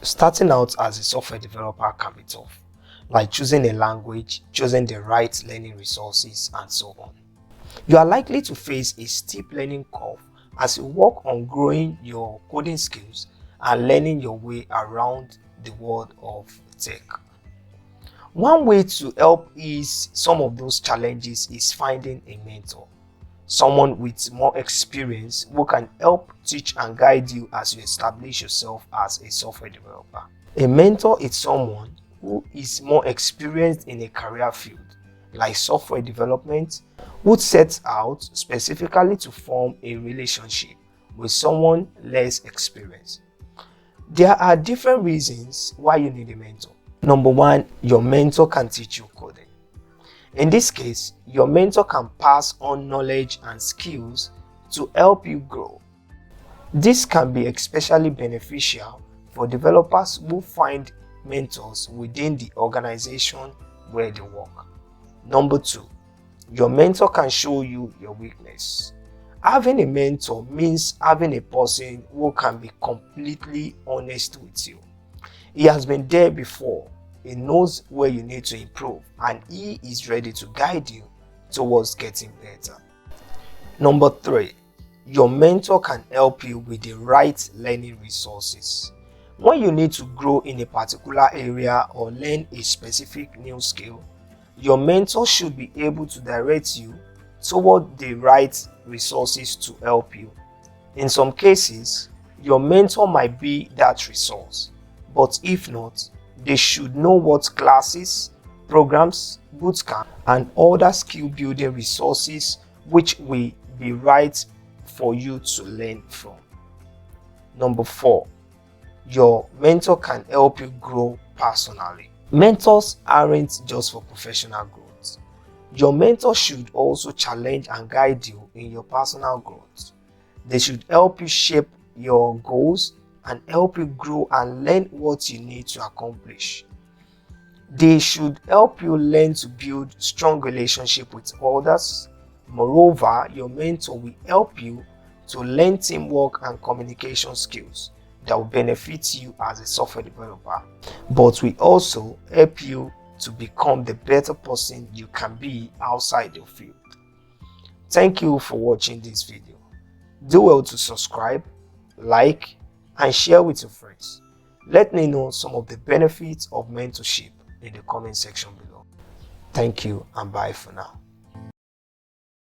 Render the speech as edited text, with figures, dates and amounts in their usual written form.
Starting out as a software developer can be tough, like choosing a language, choosing the right learning resources, and so on. You are likely to face a steep learning curve as you work on growing your coding skills and learning your way around the world of tech. One way to help ease some of those challenges is finding a mentor, someone with more experience who can help teach and guide you as you establish yourself as a software developer. A mentor is someone who is more experienced in a career field, like software development, who sets out specifically to form a relationship with someone less experienced. There are different reasons why you need a mentor. Number one, your mentor can teach you coding. In this case, your mentor can pass on knowledge and skills to help you grow. This can be especially beneficial for developers who find mentors within the organization where they work. Number two, your mentor can show you your weakness. Having a mentor means having a person who can be completely honest with you. He has been there before. He knows where you need to improve, and he is ready to guide you towards getting better. Number three, your mentor can help you with the right learning resources. When you need to grow in a particular area or learn a specific new skill, your mentor should be able to direct you toward the right resources to help you. In some cases, your mentor might be that resource, but if not, they should know what classes, programs, bootcamp, and other skill building resources which will be right for you to learn from. Number four, your mentor can help you grow personally. Mentors aren't just for professional growth. Your mentor should also challenge and guide you in your personal growth. They should help you shape your goals and help you grow and learn what you need to accomplish. They should help you learn to build strong relationships with others. Moreover, your mentor will help you to learn teamwork and communication skills that will benefit you as a software developer, but will also help you to become the better person you can be outside your field. Thank you for watching this video. Do well to subscribe, like, and share with your friends. Let me know some of the benefits of mentorship in the comment section below. Thank you and bye for now.